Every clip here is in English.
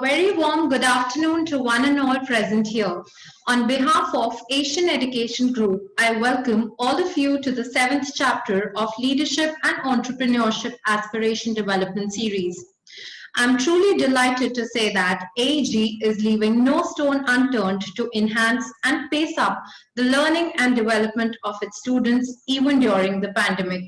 very warm good afternoon to one and all present here. On behalf of Asian Education Group, I welcome all of you to the 7th chapter of Leadership and Entrepreneurship Aspiration Development Series. I'm truly delighted to say that AEG is leaving no stone unturned to enhance and pace up the learning and development of its students even during the pandemic.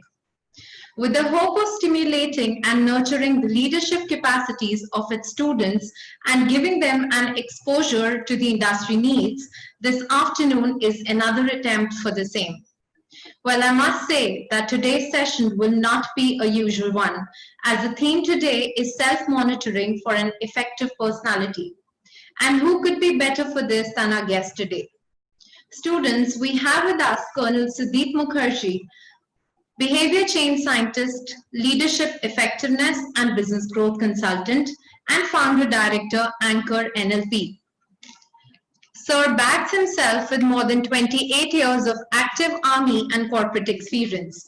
With the hope of stimulating and nurturing the leadership capacities of its students and giving them an exposure to the industry needs, this afternoon is another attempt for the same. Well, I must say that today's session will not be a usual one, as the theme today is self-monitoring for an effective personality. And who could be better for this than our guest today? Students, we have with us Colonel Sudeep Mukherjee, behavior change scientist, leadership effectiveness and business growth consultant, and founder director, Anchor NLP. Sir backs himself with more than 28 years of active army and corporate experience.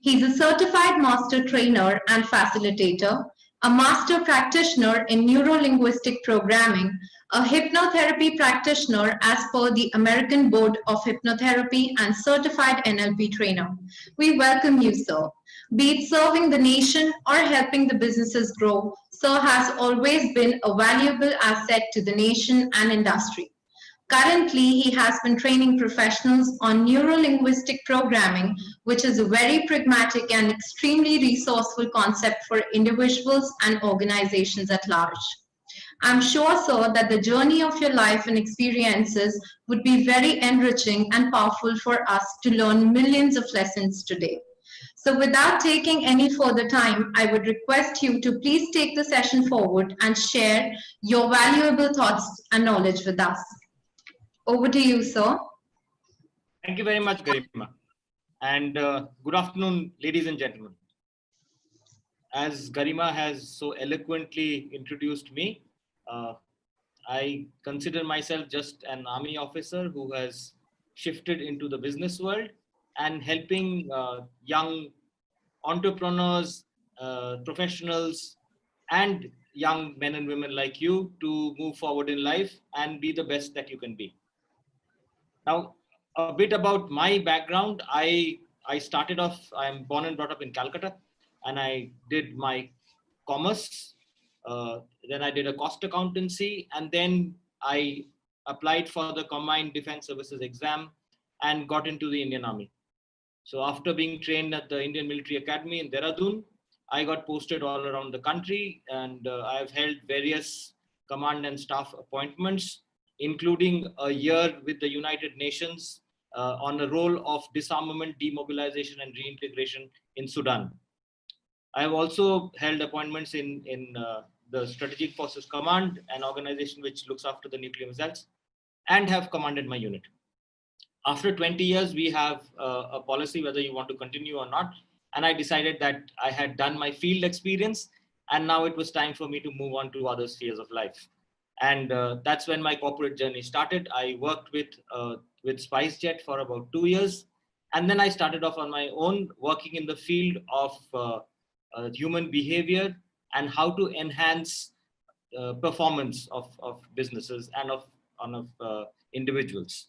He's a certified master trainer and facilitator, a master practitioner in neuro-linguistic programming, a hypnotherapy practitioner as per the American Board of Hypnotherapy, and certified NLP trainer. We welcome you, sir. Be it serving the nation or helping the businesses grow, sir has always been a valuable asset to the nation and industry. Currently, he has been training professionals on neuro-linguistic programming, which is a very pragmatic and extremely resourceful concept for individuals and organizations at large. I'm sure, sir, that the journey of your life and experiences would be very enriching and powerful for us to learn millions of lessons today. So without taking any further time, I would request you to please take the session forward and share your valuable thoughts and knowledge with us. Over to you, sir. Thank you very much, Garima. And good afternoon, ladies and gentlemen. As Garima has so eloquently introduced me, I consider myself just an army officer who has shifted into the business world and helping young entrepreneurs, professionals, and young men and women like you to move forward in life and be the best that you can be. Now, a bit about my background. I started off, I'm born and brought up in Calcutta, and I did my commerce. Then I did a cost accountancy, and then I applied for the Combined Defense Services exam and got into the Indian Army. So after being trained at the Indian Military Academy in Dehradun, I got posted all around the country, and I've held various command and staff appointments, including a year with the United Nations on a role of disarmament, demobilization, and reintegration in Sudan. I have also held appointments in the Strategic Forces Command, an organization which looks after the nuclear missiles, and have commanded my unit. After 20 years, we have a policy whether you want to continue or not. And I decided that I had done my field experience, and now it was time for me to move on to other spheres of life. And that's when my corporate journey started. I worked with SpiceJet for about 2 years. And then I started off on my own, working in the field of human behavior and how to enhance performance of businesses and of individuals.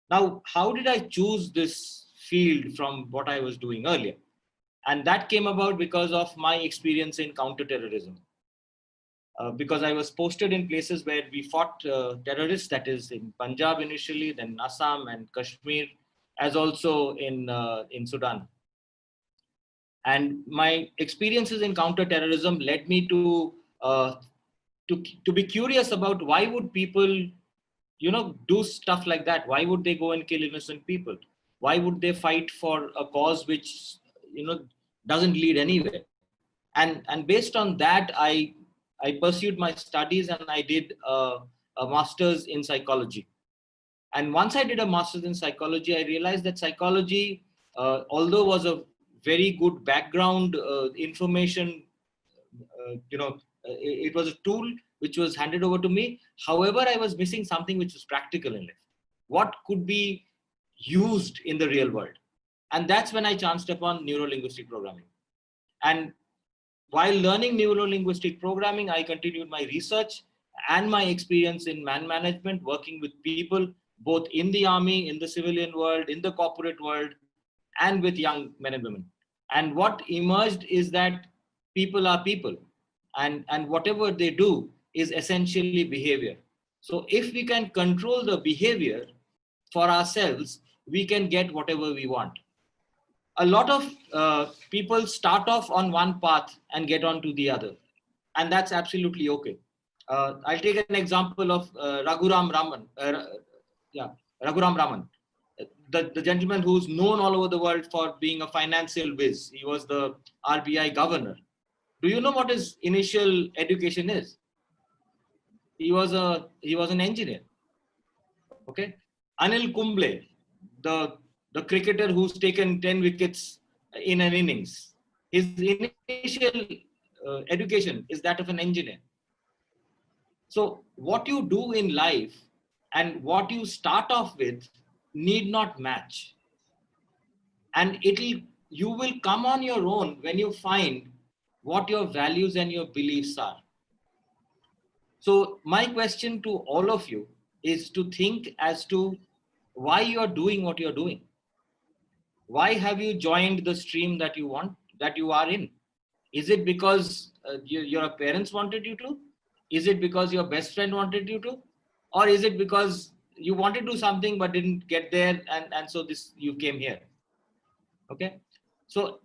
Now, how did I choose this field from what I was doing earlier? And that came about because of my experience in counterterrorism. Because I was posted in places where we fought terrorists, that is in Punjab initially, then Assam and Kashmir, as also in Sudan. And my experiences in counterterrorism led me to be curious about why would people, do stuff like that? Why would they go and kill innocent people? Why would they fight for a cause which, doesn't lead anywhere? And based on that, I pursued my studies, and I did a master's in psychology. And once I did a master's in psychology, I realized that psychology, although was a very good background information, it was a tool which was handed over to me. However, I was missing something which was practical in life. What could be used in the real world? And that's when I chanced upon neuro-linguistic programming. And while learning neuro-linguistic programming, I continued my research, and my experience in man management, working with people, both in the army, in the civilian world, in the corporate world, and with young men and women. And what emerged is that people are people, and whatever they do is essentially behavior. So if we can control the behavior for ourselves, we can get whatever we want. A lot of people start off on one path and get on to the other, and that's absolutely okay. I'll take an example of Raghuram Raman. Raghuram Raman, the gentleman who's known all over the world for being a financial whiz. He was the RBI governor. Do you know what his initial education is? He was an engineer. Okay, Anil Kumble, the cricketer who's taken 10 wickets in an innings. His initial education is that of an engineer. So what you do in life and what you start off with need not match. And you will come on your own when you find what your values and your beliefs are. So my question to all of you is to think as to why you are doing what you're doing. Why have you joined the stream that you are in? Is it because your parents wanted you to? Is it because your best friend wanted you to? Or is it because you wanted to do something but didn't get there, and so you came here? Okay. So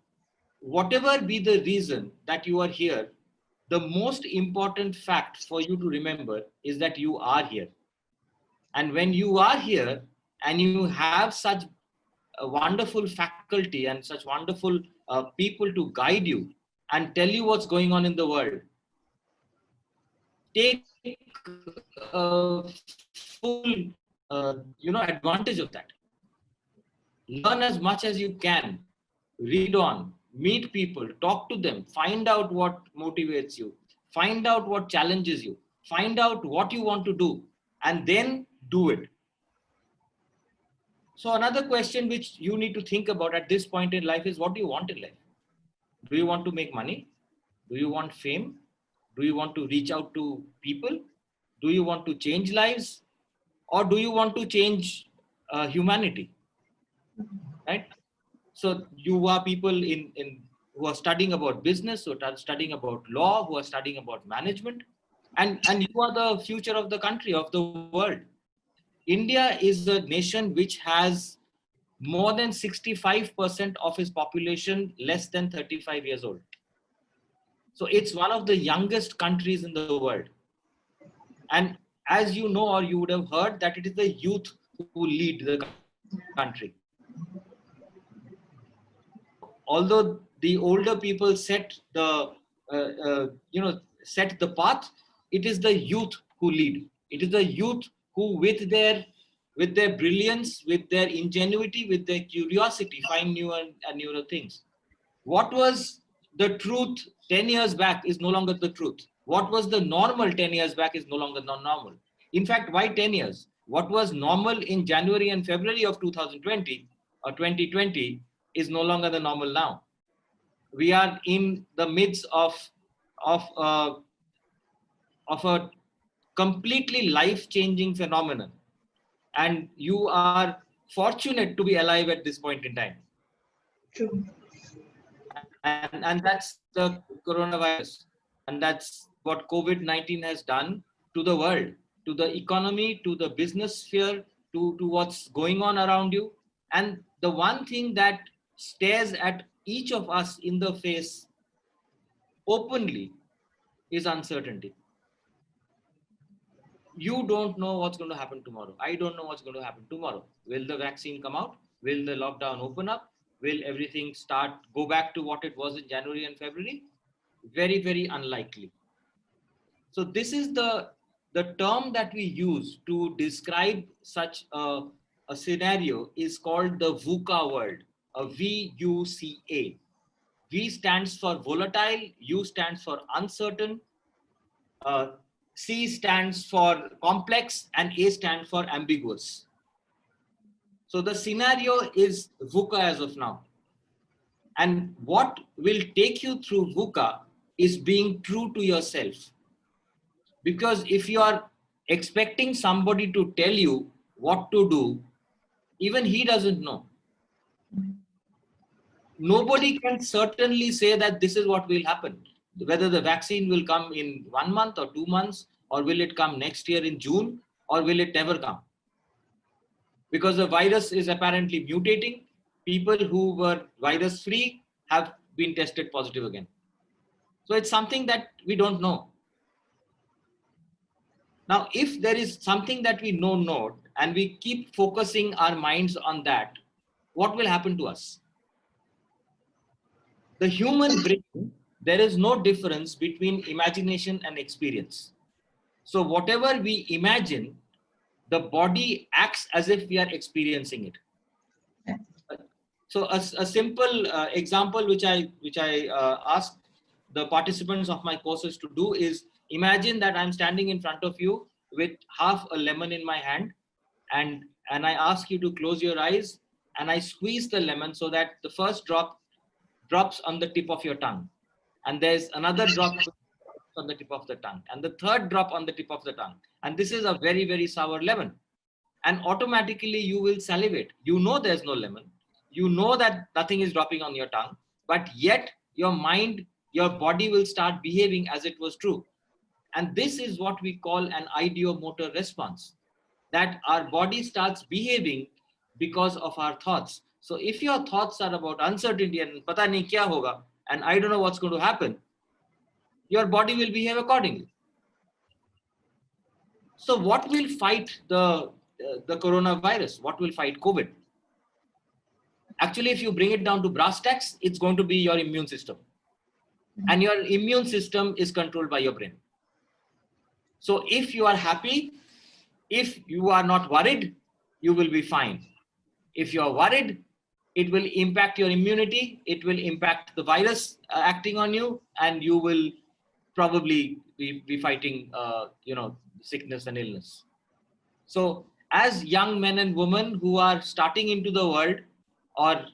whatever be the reason that you are here, the most important fact for you to remember is that you are here. And when you are here and you have such a wonderful faculty and such wonderful people to guide you and tell you what's going on in the world, take full advantage of that. Learn as much as you can, read on, meet people, talk to them, find out what motivates you, find out what challenges you, find out what you want to do, and then do it. So another question which you need to think about at this point in life is, what do you want in life? Do you want to make money? Do you want fame? Do you want to reach out to people? Do you want to change lives? Or do you want to change humanity? Right? So you are people who are studying about business, who are studying about law, who are studying about management, and you are the future of the country, of the world. India is a nation which has more than 65% of its population less than 35 years old. So it's one of the youngest countries in the world. And as you know, or you would have heard, that it is the youth who lead the country. Although the older people set the path, it is the youth who lead. It is the youth who, with their brilliance, with their ingenuity, with their curiosity, find newer and newer things. What was the truth 10 years back is no longer the truth. What was the normal 10 years back is no longer non-normal. In fact, why 10 years? What was normal in January and February of 2020 or 2020 is no longer the normal now. We are in the midst of a completely life-changing phenomenon, and you are fortunate to be alive at this point in time. True. And that's the coronavirus, and that's what COVID-19 has done to the world, to the economy, to the business sphere, to what's going on around you. And the one thing that stares at each of us in the face openly is uncertainty. You don't know what's going to happen tomorrow. I don't know what's going to happen tomorrow. Will the vaccine come out? Will the lockdown open up? Will everything go back to what it was in January and February? Very, very unlikely. So this is the term that we use to describe such a scenario is called the VUCA world, a VUCA. V stands for volatile, U stands for uncertain, C stands for complex, and A stands for ambiguous. So the scenario is VUCA as of now. And what will take you through VUCA is being true to yourself. Because if you are expecting somebody to tell you what to do, even he doesn't know. Nobody can certainly say that this is what will happen. Whether the vaccine will come in 1 month or 2 months, or will it come next year in June, or will it never come? Because the virus is apparently mutating. People who were virus free have been tested positive again. So it's something that we don't know. Now, if there is something that we know not, and we keep focusing our minds on that, what will happen to us? The human brain, there is no difference between imagination and experience. So whatever we imagine, the body acts as if we are experiencing it. So a simple example which I asked the participants of my courses to do is, imagine that I'm standing in front of you with half a lemon in my hand, and I ask you to close your eyes, and I squeeze the lemon so that the first drop drops on the tip of your tongue, and there's another drop on the tip of the tongue, and the third drop on the tip of the tongue, and this is a very, very sour lemon, and automatically you will salivate. You know there's no lemon, you know that nothing is dropping on your tongue, but yet your mind, your body will start behaving as it was true. And this is what we call an ideomotor response, that our body starts behaving because of our thoughts. So if your thoughts are about uncertainty and pata nahi kya hoga, and I don't know what's going to happen, your body will behave accordingly. So what will fight the coronavirus? What will fight COVID? Actually, if you bring it down to brass tacks, it's going to be your immune system. And your immune system is controlled by your brain. So if you are happy, if you are not worried, you will be fine. If you are worried, it will impact your immunity, it will impact the virus acting on you, and you will probably be fighting sickness and illness. So as young men and women who are starting into the world, or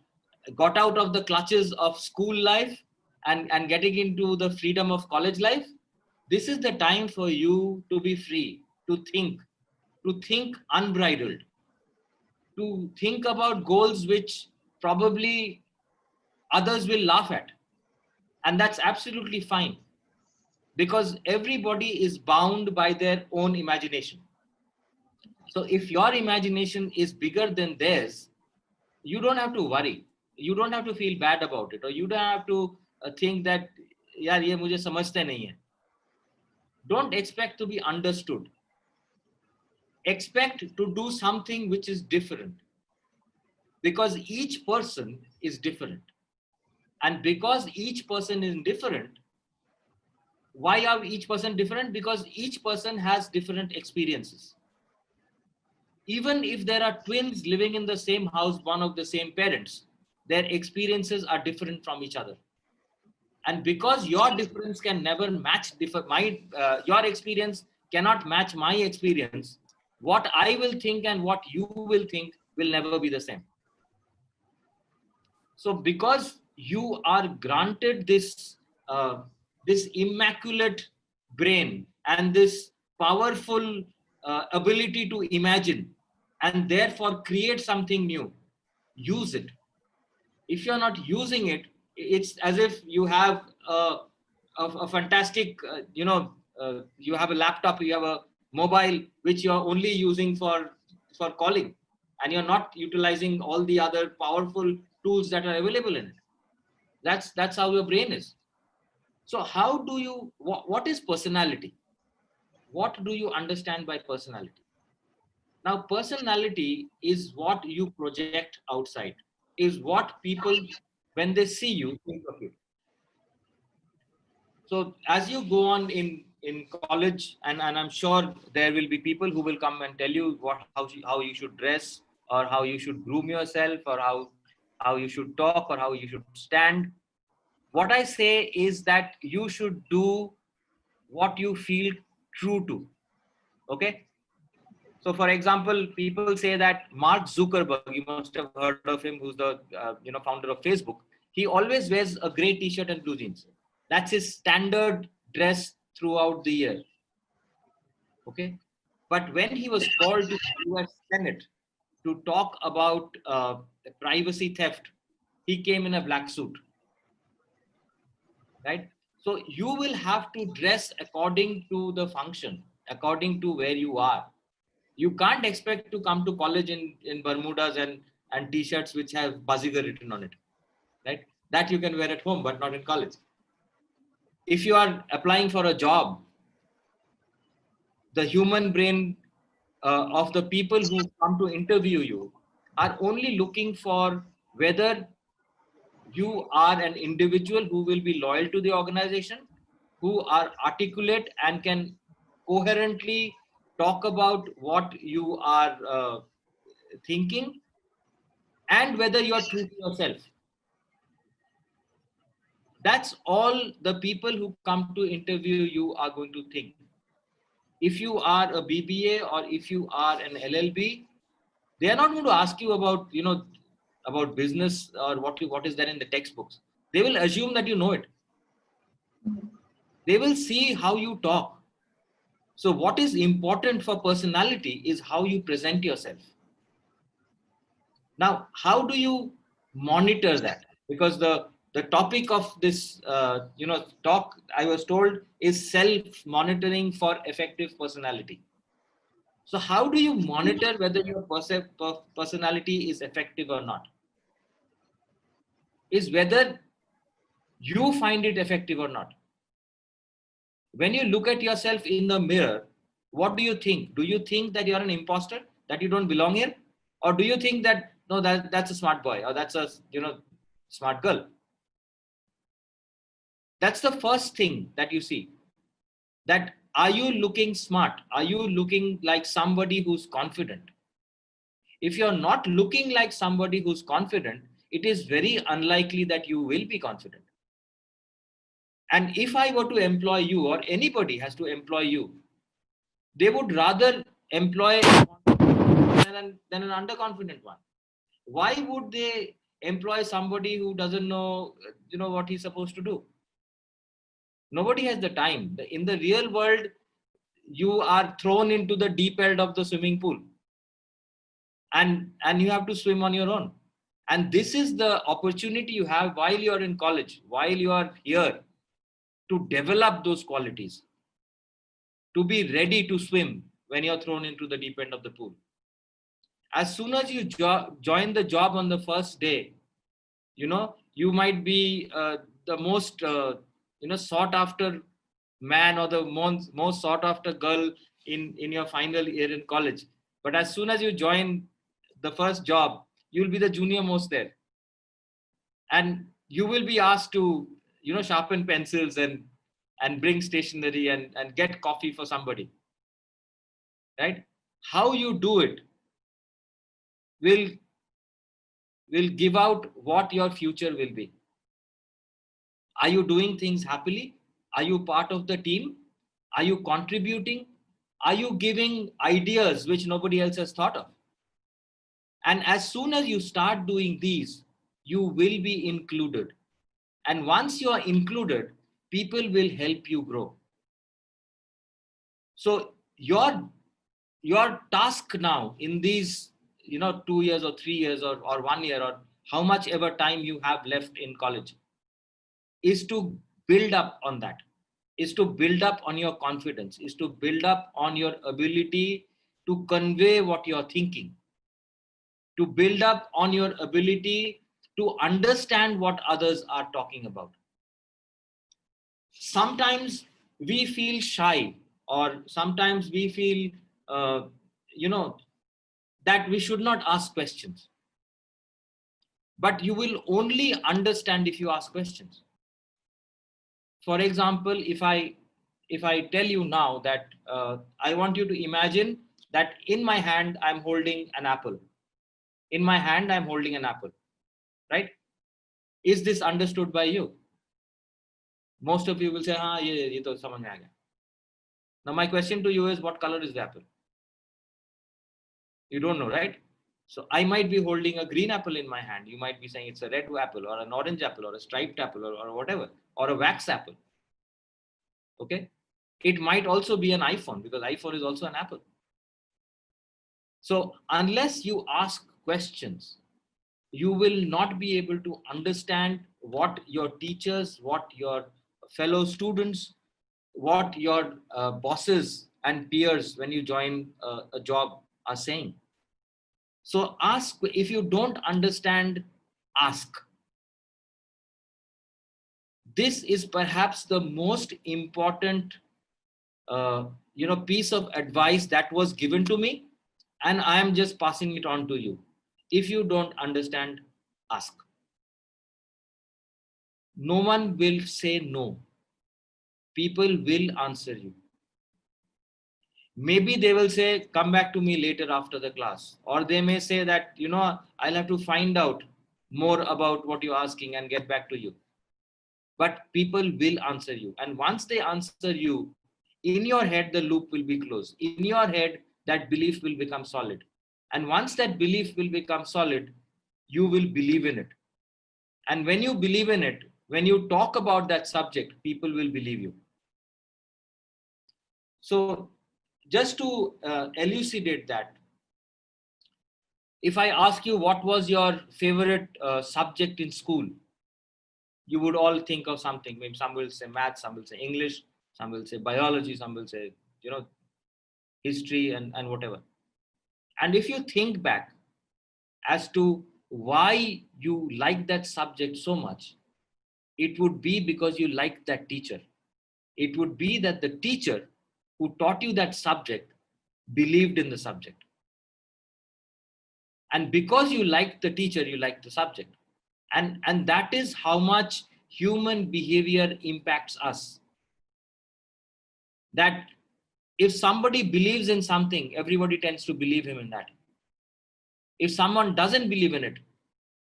got out of the clutches of school life and getting into the freedom of college life, this is the time for you to be free, to think unbridled, to think about goals which probably others will laugh at. And that's absolutely fine, because everybody is bound by their own imagination. So if your imagination is bigger than theirs, you don't have to worry. You don't have to feel bad about it, or you don't have to think that, yaar, ye mujhe samajhte nahi hai. Don't expect to be understood. Expect to do something which is different, because each person is different. And because each person is different, why are each person different? Because each person has different experiences. Even if there are twins living in the same house, one of the same parents, their experiences are different from each other. And because your difference can never match your experience cannot match my experience, what I will think and what you will think will never be the same. So because you are granted this immaculate brain and this powerful ability to imagine, and therefore create something new, use it. If you're not using it, it's as if you have a fantastic, you have a laptop, you have a mobile which you're only using for calling, and you're not utilizing all the other powerful tools that are available in it. That's how your brain is. So how do you, what is personality? What do you understand by personality? Now, personality is what you project outside, is what people, when they see you, think of you. So as you go on in college, and I'm sure there will be people who will come and tell you how you should dress, or how you should groom yourself, or how you should talk, or how you should stand. What I say is that you should do what you feel true to. Okay. So for example, people say that Mark Zuckerberg, you must have heard of him, who's the founder of Facebook. He always wears a gray t-shirt and blue jeans. That's his standard dress throughout the year. Okay. But when he was called to the US Senate to talk about privacy theft, he came in a black suit, right? So you will have to dress according to the function, according to where you are. You can't expect to come to college in Bermudas and t-shirts which have Bazigar written on it, right? That you can wear at home, but not in college. If you are applying for a job, the human brain of the people who come to interview you are only looking for whether you are an individual who will be loyal to the organization, who are articulate and can coherently talk about what you are thinking, and whether you are true to yourself. That's all the people who come to interview you are going to think. If you are a BBA or if you are an LLB, they are not going to ask you about, about business or what is there in the textbooks. They will assume that you know it. They will see how you talk. So what is important for personality is how you present yourself. Now, how do you monitor that? Because the topic of this talk, I was told, is self-monitoring for effective personality. So how do you monitor whether your personality is effective or not? Is whether you find it effective or not. When you look at yourself in the mirror, what do you think? Do you think that you're an imposter, that you don't belong here? Or do you think that, no, that's a smart boy or that's a, smart girl? That's the first thing that you see. That are you looking smart? Are you looking like somebody who's confident? If you're not looking like somebody who's confident, it is very unlikely that you will be confident. And if I were to employ you, or anybody has to employ you, they would rather employ than an underconfident one. Why would they employ somebody who doesn't know, what he's supposed to do? Nobody has the time. In the real world, you are thrown into the deep end of the swimming pool, and you have to swim on your own. And this is the opportunity you have while you're in college, while you are here, to develop those qualities, to be ready to swim when you're thrown into the deep end of the pool. As soon as you join the job on the first day, you might be the most sought after man or the most sought after girl in your final year in college. But as soon as you join the first job, you'll be the junior most there, and you will be asked to sharpen pencils and bring stationery and get coffee for somebody, right? How you do it will give out what your future will be. Are you doing things happily? Are you part of the team? Are you contributing? Are you giving ideas which nobody else has thought of? And as soon as you start doing these, you will be included. And once you are included, people will help you grow. So your task now in these 2 years or 3 years or 1 year or how much ever time you have left in college is to build up on that, is to build up on your confidence, is to build up on your ability to convey what you're thinking, to build up on your ability to understand what others are talking about. Sometimes we feel shy, or sometimes we feel, that we should not ask questions. But you will only understand if you ask questions. For example, if I tell you now that I want you to imagine that in my hand I'm holding an apple. In my hand I'm holding an apple, right? Is this understood by you? Most of you will say, "Ha, ye to samajh mein aa gaya." Now my question to you is, what color is the apple? You don't know, right? So I might be holding a green apple in my hand. You might be saying it's a red apple or an orange apple or a striped apple or whatever, or a wax apple. Okay. It might also be an iPhone, because iPhone is also an Apple. So unless you ask questions, you will not be able to understand what your teachers, what your fellow students, what your bosses and peers when you join a job are saying. So ask. If you don't understand, ask. This is perhaps the most important piece of advice that was given to me, and I am just passing it on to you. If you don't understand, ask. No one will say no. People will answer you. Maybe they will say, come back to me later after the class. Or they may say that, I'll have to find out more about what you're asking and get back to you. But people will answer you. And once they answer you, in your head, the loop will be closed. In your head, that belief will become solid. And once that belief will become solid, you will believe in it. And when you believe in it, when you talk about that subject, people will believe you. So just to elucidate that, if I ask you what was your favorite subject in school, you would all think of something. Maybe some will say math, some will say English, some will say biology, some will say, history and whatever. And if you think back as to why you like that subject so much, it would be because you liked that teacher. It would be that the teacher who taught you that subject believed in the subject. And because you liked the teacher, you liked the subject. And that is how much human behavior impacts us. That if somebody believes in something, everybody tends to believe him in that. If someone doesn't believe in it,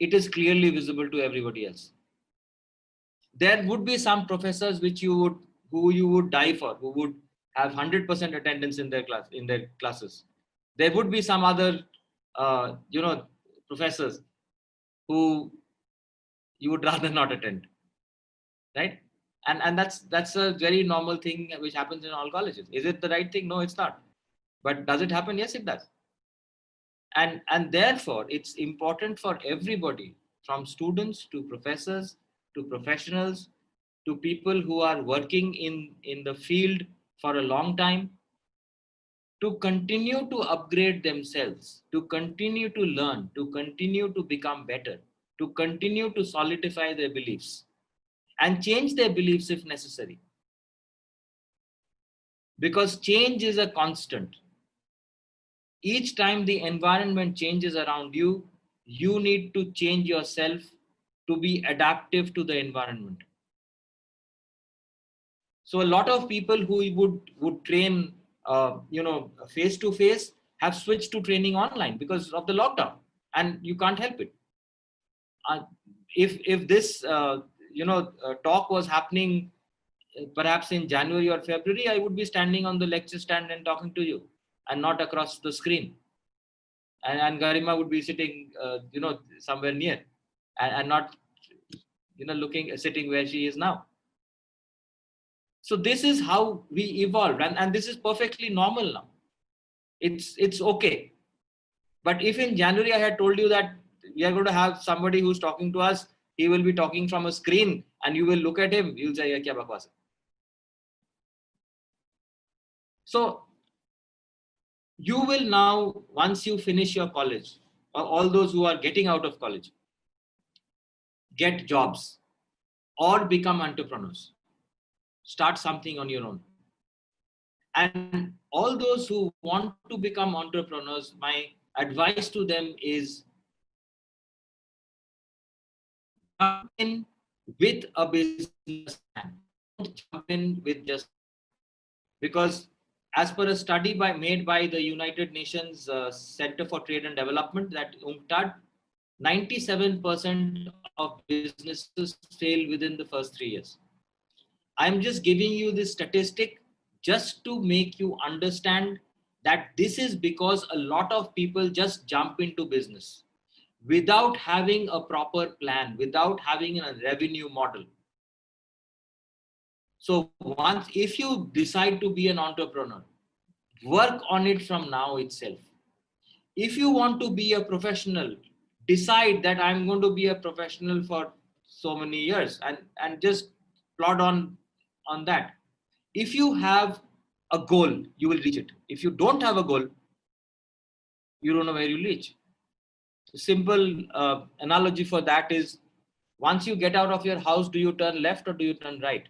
it is clearly visible to everybody else. There would be some professors who you would die for, who would have 100% attendance in their classes. There would be some other, professors who you would rather not attend, right? And that's a very normal thing which happens in all colleges. Is it the right thing? No, it's not. But does it happen? Yes, it does. And therefore, it's important for everybody, from students to professors to professionals to people who are working in the field for a long time, to continue to upgrade themselves, to continue to learn, to continue to become better, to continue to solidify their beliefs and change their beliefs if necessary. Because change is a constant. Each time the environment changes around you, you need to change yourself to be adaptive to the environment. So a lot of people who would train, face to face, have switched to training online because of the lockdown, and you can't help it. If this talk was happening perhaps in January or February, I would be standing on the lecture stand and talking to you, and not across the screen. And Garima would be sitting, somewhere near, and not, sitting where she is now. So this is how we evolve, and this is perfectly normal now. It's okay. But if in January I had told you that we are going to have somebody who's talking to us, he will be talking from a screen, and you will look at him, you'll say, "Ye kya bakwas hai?" So you will now, once you finish your college, or all those who are getting out of college, get jobs or become entrepreneurs. Start something on your own. And all those who want to become entrepreneurs, my advice to them is jump in with a business plan. Don't jump in with just, because as per a study made by the United Nations Center for Trade and Development, that UNCTAD, 97% of businesses fail within the first 3 years. I'm just giving you this statistic just to make you understand that this is because a lot of people just jump into business without having a proper plan, without having a revenue model. So if you decide to be an entrepreneur, work on it from now itself. If you want to be a professional, decide that I'm going to be a professional for so many years and just plod on that. If you have a goal, you will reach it. If you don't have a goal, you don't know where you reach. A simple analogy for that is, once you get out of your house, do you turn left or do you turn right?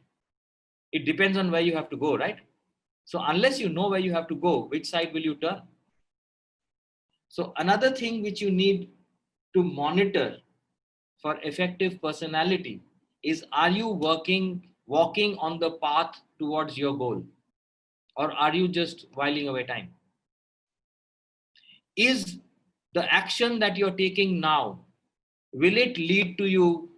It depends on where you have to go, right? So unless you know where you have to go, which side will you turn? So another thing which you need to monitor for effective personality is, are you walking on the path towards your goal, or are you just whiling away time? Is the action that you're taking now, will it lead to you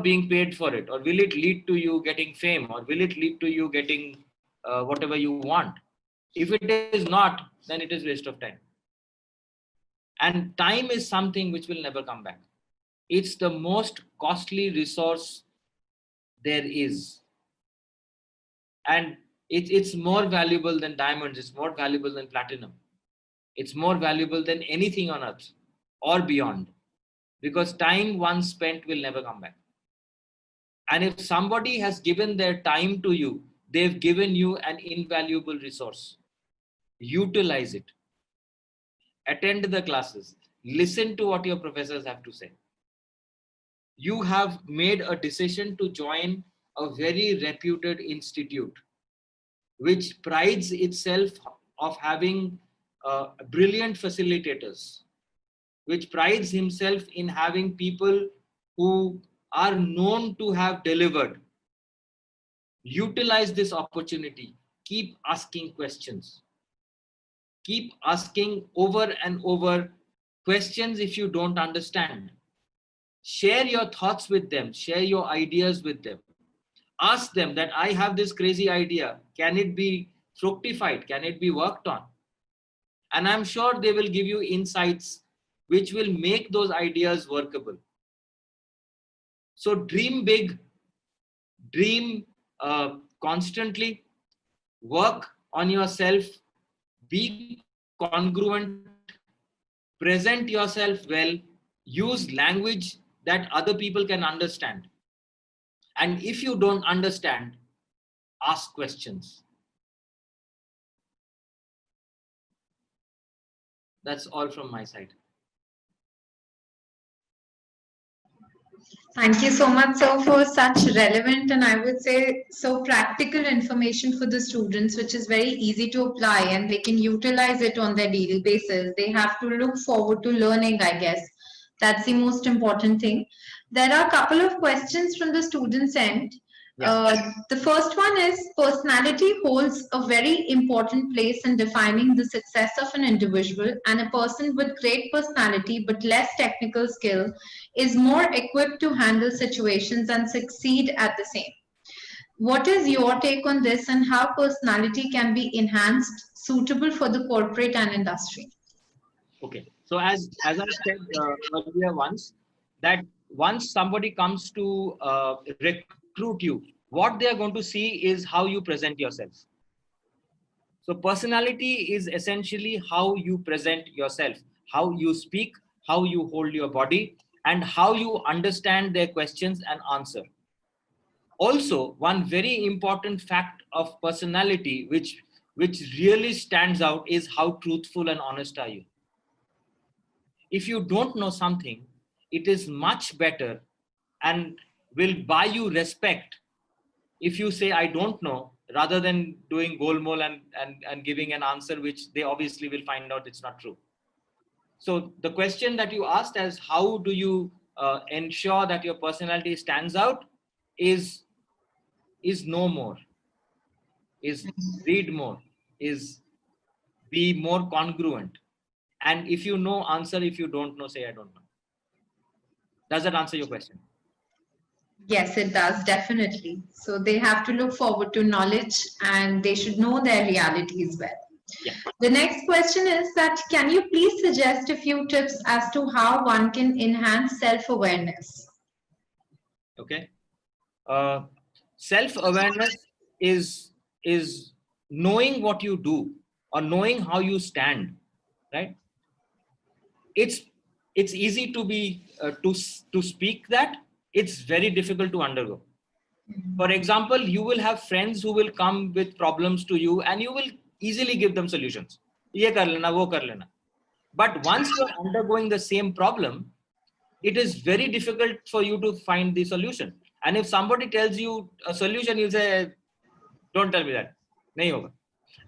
being paid for it, or will it lead to you getting fame, or will it lead to you getting whatever you want? If it is not, then it is waste of time. And time is something which will never come back. It's the most costly resource there is. And it's more valuable than diamonds. It's more valuable than platinum. It's more valuable than anything on earth or beyond, because time once spent will never come back. And if somebody has given their time to you, they've given you an invaluable resource. Utilize it. Attend the classes. Listen to what your professors have to say. You have made a decision to join a very reputed institute, which prides itself of having brilliant facilitators, which prides himself in having people who are known to have delivered. Utilize this opportunity. Keep asking questions. Keep asking over and over questions if you don't understand. Share your thoughts with them. Share your ideas with them. Ask them that, I have this crazy idea. Can it be fructified? Can it be worked on? And I'm sure they will give you insights which will make those ideas workable. So dream big, dream constantly, work on yourself, be congruent, present yourself well, use language that other people can understand. And if you don't understand, ask questions. That's all from my side. Thank you so much, sir, for such relevant and I would say so practical information for the students, which is very easy to apply and they can utilize it on their daily basis. They have to look forward to learning, I guess. That's the most important thing. There are a couple of questions from the students' end. The first one is, personality holds a very important place in defining the success of an individual, and a person with great personality but less technical skill is more equipped to handle situations and succeed at the same. What is your take on this, and how personality can be enhanced, suitable for the corporate and industry? Okay, so as I said earlier once, that once somebody comes to recruit you, what they are going to see is how you present yourself. So personality is essentially how you present yourself, how you speak, how you hold your body, and how you understand their questions and answer. Also, one very important fact of personality which really stands out is how truthful and honest are you. If you don't know something, it is much better and will buy you respect if you say, I don't know, rather than doing golmol and giving an answer which they obviously will find out it's not true. So the question that you asked as, how do you ensure that your personality stands out, is know more, is read more, is be more congruent. And if you know, answer. If you don't know, say, I don't know. Does that answer your question? Yes, it does, definitely. So they have to look forward to knowledge and they should know their reality as well. Yeah. The next question is that, can you please suggest a few tips as to how one can enhance self-awareness? Okay. self-awareness is knowing what you do or knowing how you stand, right? It's easy to be to speak that. It's very difficult to undergo. For example, you will have friends who will come with problems to you and you will easily give them solutions. Ye kar lena, wo kar lena. But once you are undergoing the same problem, it is very difficult for you to find the solution. And if somebody tells you a solution, you say, don't tell me that. Nahi hoga.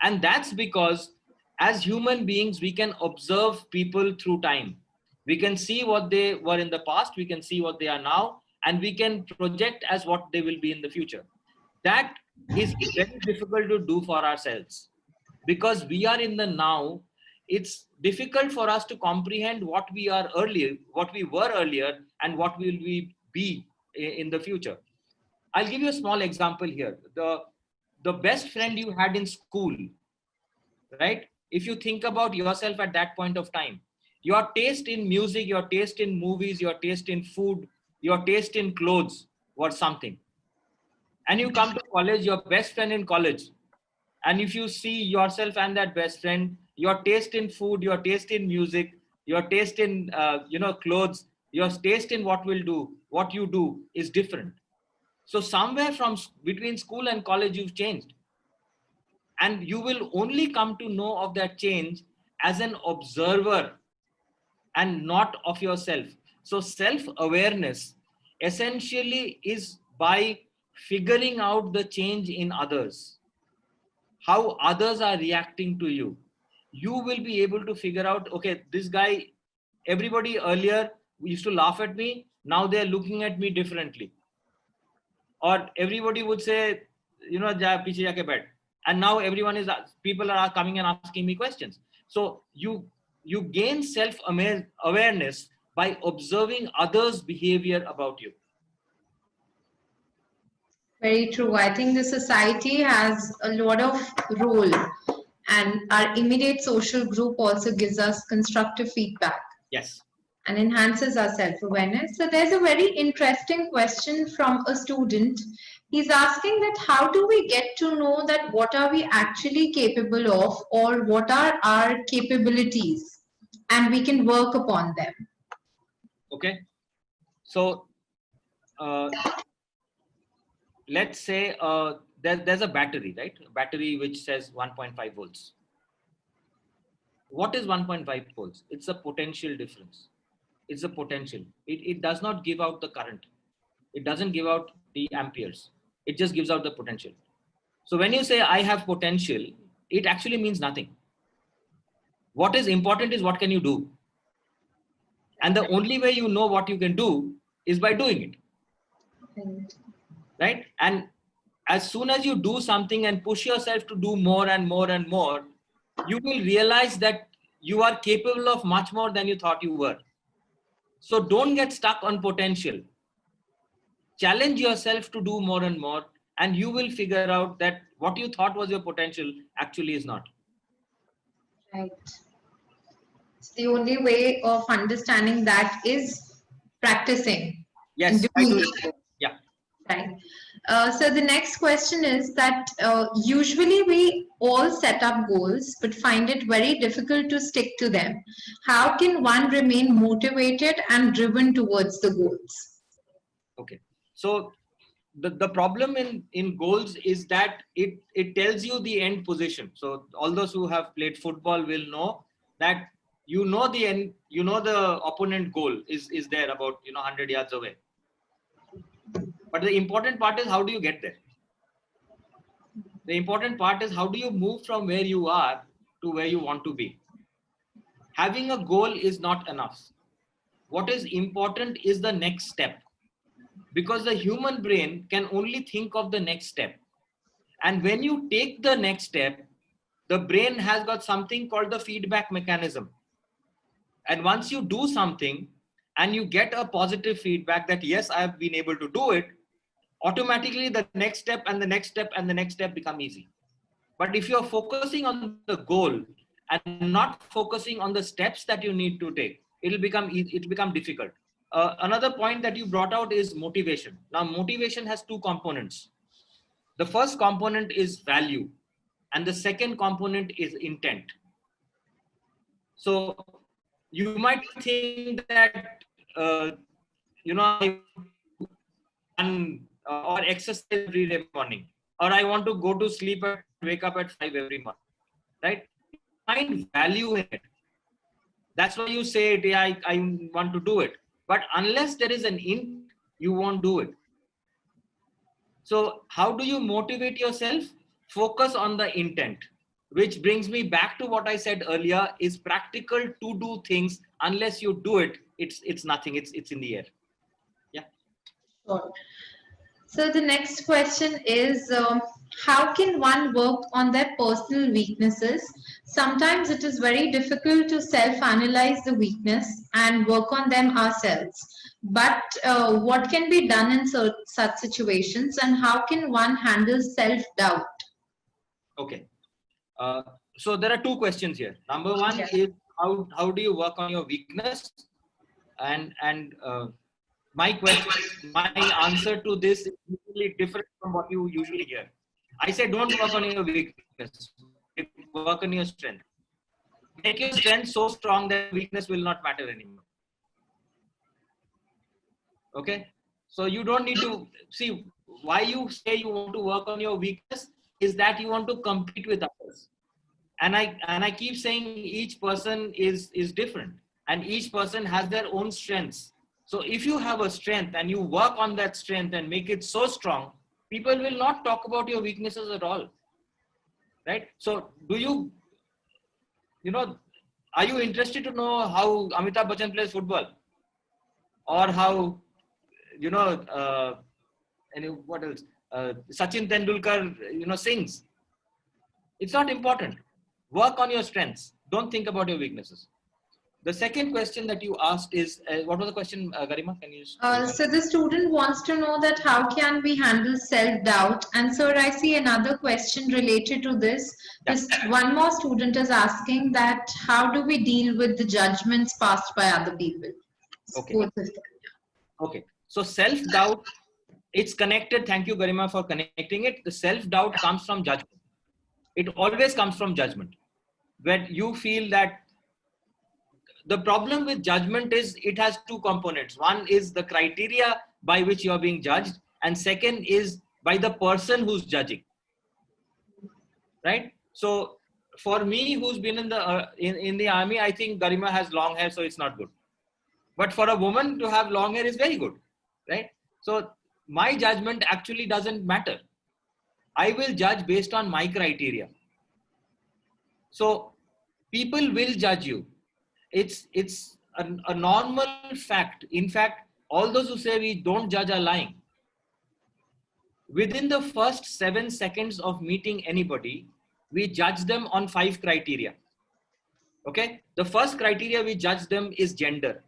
And that's because as human beings, we can observe people through time. We can see what they were in the past, we can see what they are now, and we can project as what they will be in the future. That is very difficult to do for ourselves because we are in the now. It's difficult for us to comprehend what we are earlier, what we were earlier, and what will we be in the future. I'll give you a small example here. The best friend you had in school, right? If you think about yourself at that point of time, your taste in music, your taste in movies, your taste in food, your taste in clothes was something. And you come to college, your best friend in college, and if you see yourself and that best friend, your taste in food, your taste in music, your taste in clothes, your taste in what you do is different. So somewhere from between school and college, you've changed. And you will only come to know of that change as an observer and not of yourself. So self-awareness essentially is by figuring out the change in others, how others are reacting to you. You will be able to figure out, okay, this guy, everybody earlier used to laugh at me, now they're looking at me differently. Or everybody would say, ja piche jaake baith. And now people are coming and asking me questions. So you gain self-awareness by observing others' behavior about you. Very true. I think the society has a lot of role, and our immediate social group also gives us constructive feedback. Yes. And enhances our self-awareness. So there's a very interesting question from a student. He's asking that how do we get to know that what are we actually capable of or what are our capabilities, and we can work upon them. Okay. So let's say there's a battery, right? A battery which says 1.5 volts. What is 1.5 volts? It's a potential difference. It's a potential. It does not give out the current. It doesn't give out the amperes. It just gives out the potential. So when you say I have potential, it actually means nothing. What is important is what can you do? And the only way you know what you can do is by doing it. Right? And as soon as you do something and push yourself to do more and more and more, you will realize that you are capable of much more than you thought you were. So don't get stuck on potential. Challenge yourself to do more and more, and you will figure out that what you thought was your potential actually is not. Right. It's the only way of understanding that is practicing. Yes, I do. Yeah. Right. So the next question is that usually we all set up goals, but find it very difficult to stick to them. How can one remain motivated and driven towards the goals? Okay. So the problem in goals is that it tells you the end position. So all those who have played football will know that the end, the opponent goal is there about 100 yards away. But the important part is how do you get there? The important part is how do you move from where you are to where you want to be? Having a goal is not enough. What is important is the next step. Because the human brain can only think of the next step. And when you take the next step, the brain has got something called the feedback mechanism. And once you do something and you get a positive feedback that yes, I have been able to do it, automatically the next step and the next step and the next step become easy. But if you're focusing on the goal and not focusing on the steps that you need to take, it'll become difficult. Another point that you brought out is motivation. Now, motivation has two components. The first component is value, and the second component is intent. So you might think that, I run or exercise every day morning, or I want to go to sleep and wake up at 5 every morning, right? Find value in it. That's why you say it, yeah, I want to do it. But unless there is an intent, you won't do it. So how do you motivate yourself? Focus on the intent, which brings me back to what I said earlier, is practical to do things. Unless you do it, it's nothing. It's in the air. Yeah. Sure. So the next question is, how can one work on their personal weaknesses? Sometimes it is very difficult to self-analyze the weakness and work on them ourselves. But what can be done in such situations, and how can one handle self-doubt? Okay. So there are two questions here. Number one is how do you work on your weakness? And my answer to this is usually different from what you usually hear. I say don't work on your weakness, work on your strength. Make your strength so strong that weakness will not matter anymore. Okay, so you don't need to see why you say you want to work on your weakness is that you want to compete with others. And I keep saying each person is different, and each person has their own strengths. So if you have a strength and you work on that strength and make it so strong, people will not talk about your weaknesses at all, right? So do you are you interested to know how Amitabh Bachchan plays football, or how and what else Sachin Tendulkar sings? It's not important. Work on your strengths. Don't think about your weaknesses. The second question that you asked is, what was the question, Garima? Can you? So the student wants to know that how can we handle self-doubt? And sir, I see another question related to this. One more student is asking that how do we deal with the judgments passed by other people? Okay. Okay. So self-doubt, it's connected. Thank you, Garima, for connecting it. The self-doubt comes from judgment. It always comes from judgment. When you feel that the problem with judgment is it has two components. One is the criteria by which you are being judged, and second is by the person who's judging. Right? So for me, who's been in the in the army, I think Garima has long hair, so it's not good. But for a woman to have long hair is very good, right? So my judgment actually doesn't matter. I will judge based on my criteria. So people will judge you. It's a normal fact. In fact, all those who say we don't judge are lying. Within the first 7 seconds of meeting anybody, we judge them on 5 criteria. Okay? The first criteria we judge them is gender.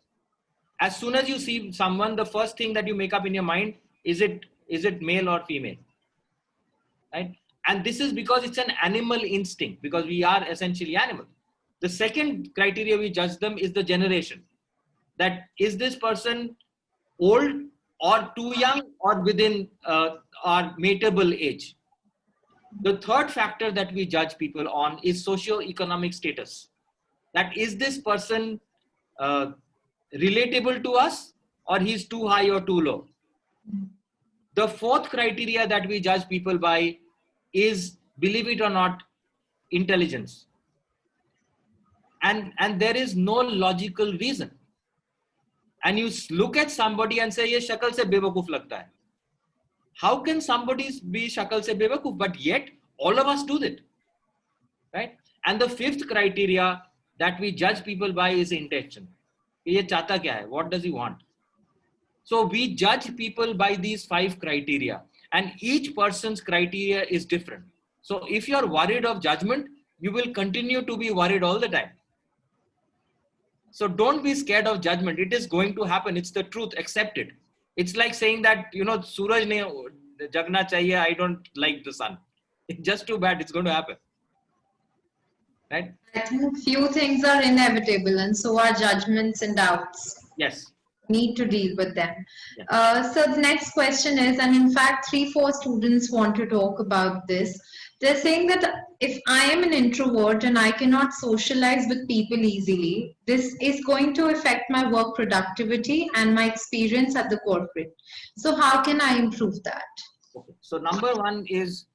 As soon as you see someone, the first thing that you make up in your mind, is it male or female? Right? And this is because it's an animal instinct, because we are essentially animals. The second criteria we judge them is the generation. That is this person old or too young or within our mateable age. The third factor that we judge people on is socio-economic status. That is this person relatable to us, or he's too high or too low. The fourth criteria that we judge people by is, believe it or not, intelligence. And there is no logical reason. And you look at somebody and say, ye shakal se bewakoof lagta hai. How can somebody be shakal se bewakoof? But yet all of us do that, right? And the fifth criteria that we judge people by is intention. Ye chahta kya hai? What does he want? So we judge people by these 5 criteria, and each person's criteria is different. So if you're worried of judgment, you will continue to be worried all the time. So don't be scared of judgment. It is going to happen. It's the truth. Accept it. It's like saying that, Suraj ne jagna chahiye. I don't like the sun. It's just too bad. It's going to happen. Right? I think few things are inevitable, and so are judgments and doubts. Yes. need to deal with them. Yeah. So the next question is, and in fact, 3-4 students want to talk about this. They're saying that if I am an introvert and I cannot socialize with people easily, this is going to affect my work productivity and my experience at the corporate. So how can I improve that? Okay. So number one is,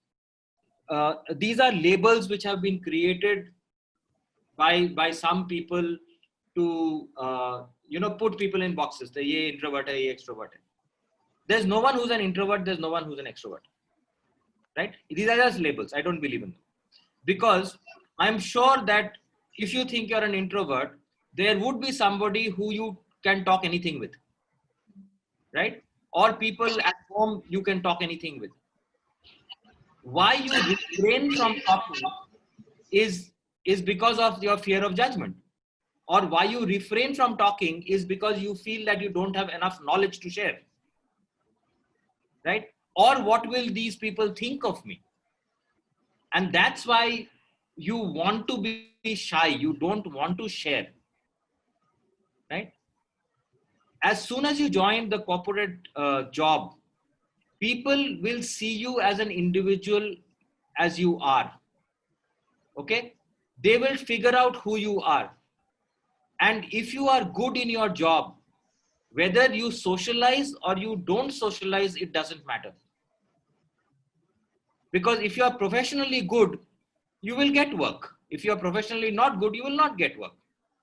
these are labels which have been created by some people to put people in boxes. The ye introvert hai, ye extrovert hai. There's no one who's an introvert. There's no one who's an extrovert. Right? These are just labels. I don't believe in them, because I'm sure that if you think you're an introvert, there would be somebody who you can talk anything with, right? Or people at home you can talk anything with. Why you refrain from talking is because of your fear of judgment, or why you refrain from talking is because you feel that you don't have enough knowledge to share, right? Or what will these people think of me? And that's why you want to be shy. You don't want to share, right? As soon as you join the corporate job, people will see you as an individual, as you are. Okay? They will figure out who you are. And if you are good in your job, whether you socialize or you don't socialize, it doesn't matter. Because if you are professionally good, you will get work. If you are professionally not good, you will not get work.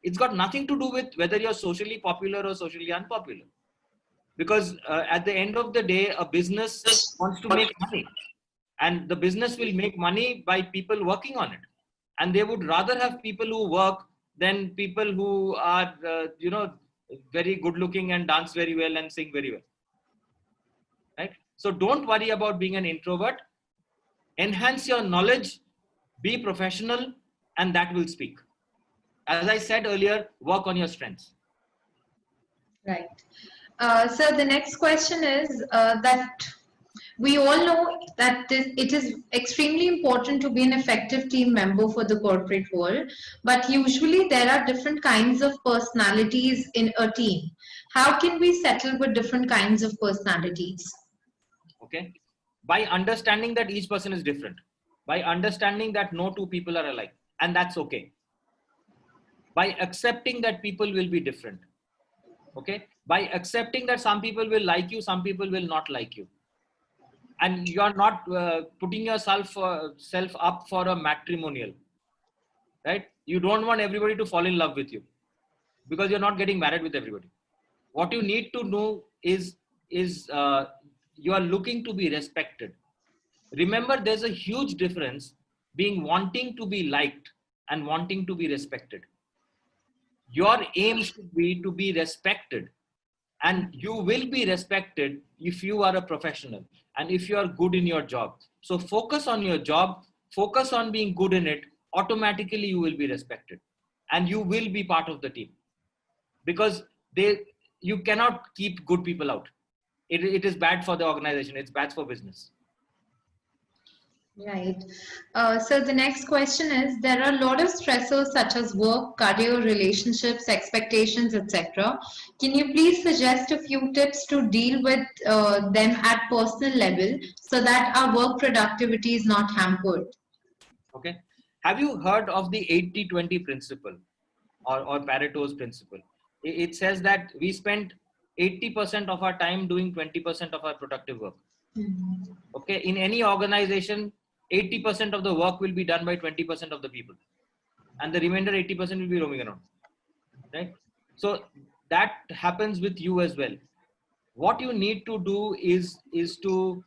It's got nothing to do with whether you're socially popular or socially unpopular. Because at the end of the day, a business wants to make money, and the business will make money by people working on it. And they would rather have people who work than people who are, very good looking and dance very well and sing very well. Right? So don't worry about being an introvert. Enhance your knowledge, be professional, and that will speak. As I said earlier, work on your strengths. Right. So the next question is that we all know that it is extremely important to be an effective team member for the corporate world, but usually there are different kinds of personalities in a team. How can we settle with different kinds of personalities? Okay. By understanding that each person is different, by understanding that no two people are alike, and that's okay. By accepting that people will be different. Okay. By accepting that some people will like you, some people will not like you. And you are not putting yourself self up for a matrimonial, right? You don't want everybody to fall in love with you, because you're not getting married with everybody. What you need to know is you are looking to be respected. Remember, there's a huge difference being wanting to be liked and wanting to be respected. Your aim should be to be respected, and you will be respected if you are a professional and if you are good in your job. So focus on your job, focus on being good in it. Automatically you will be respected and you will be part of the team, because you cannot keep good people out. It is bad for the organization. It's bad for business. Right. So the next question is, there are a lot of stressors such as work, career, relationships, expectations, etc. Can you please suggest a few tips to deal with them at personal level so that our work productivity is not hampered? Okay. Have you heard of the 80-20 principle or Pareto's principle? It says that we spend 80% of our time doing 20% of our productive work. Mm-hmm. Okay. In any organization, 80% of the work will be done by 20% of the people, and the remainder 80% will be roaming around, right? So that happens with you as well. What you need to do is to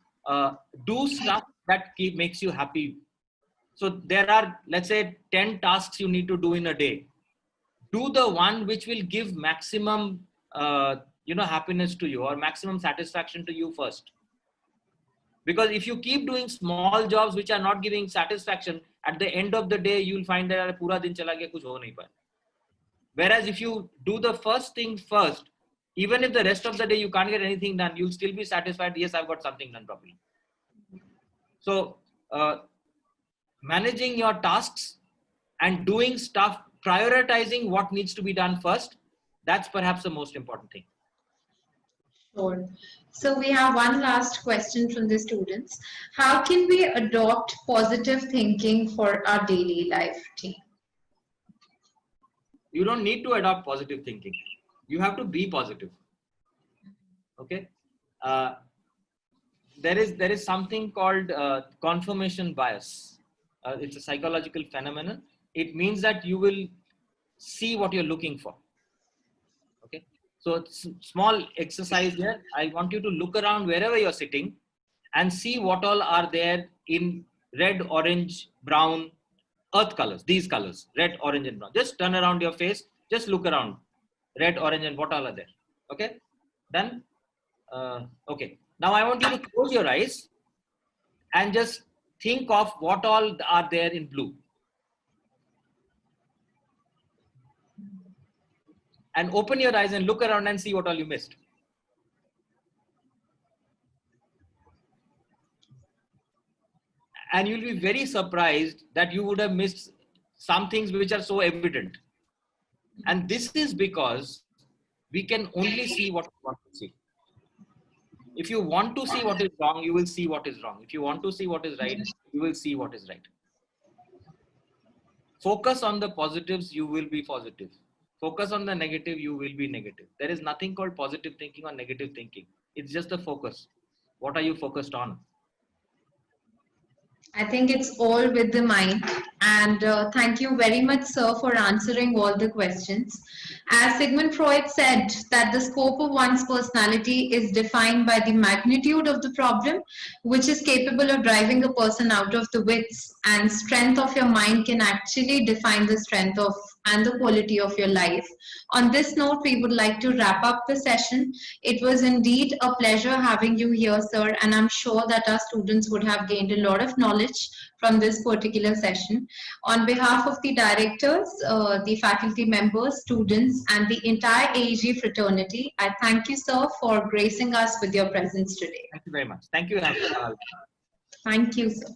do stuff that makes you happy. So there are, let's say, 10 tasks you need to do in a day. Do the one which will give maximum happiness to you or maximum satisfaction to you first. Because if you keep doing small jobs which are not giving satisfaction, at the end of the day, you'll find that pura din chala gaya, kuch ho nahi paya. Whereas if you do the first thing first, even if the rest of the day you can't get anything done, you'll still be satisfied. Yes, I've got something done properly. So managing your tasks and doing stuff, prioritizing what needs to be done first, that's perhaps the most important thing. Sure. So we have one last question from the students. How can we adopt positive thinking for our daily life team? You don't need to adopt positive thinking. You have to be positive. Okay. There is something called confirmation bias. It's a psychological phenomenon. It means that you will see what you're looking for. Okay. So it's small exercise here. I want you to look around wherever you're sitting and see what all are there in red, orange, brown, earth colors, these colors, red, orange, and brown. Just turn around your face, just look around, red, orange, and what all are there. Okay, done? Okay, now I want you to close your eyes and just think of what all are there in blue. And open your eyes and look around and see what all you missed. And you'll be very surprised that you would have missed some things which are so evident. And this is because we can only see what we want to see. If you want to see what is wrong, you will see what is wrong. If you want to see what is right, you will see what is right. Focus on the positives, you will be positive. Focus on the negative, you will be negative. There is nothing called positive thinking or negative thinking. It's just the focus. What are you focused on? I think it's all with the mind. And thank you very much, sir, for answering all the questions. As Sigmund Freud said, that the scope of one's personality is defined by the magnitude of the problem, which is capable of driving a person out of the wits, and strength of your mind can actually define the strength of and the quality of your life. On this note, we would like to wrap up the session. It was indeed a pleasure having you here, sir, and I'm sure that our students would have gained a lot of knowledge from this particular session. On behalf of the directors, the faculty members, students, and the entire AEG fraternity, I thank you, sir, for gracing us with your presence today. Thank you very much. Thank you. Thank you, sir.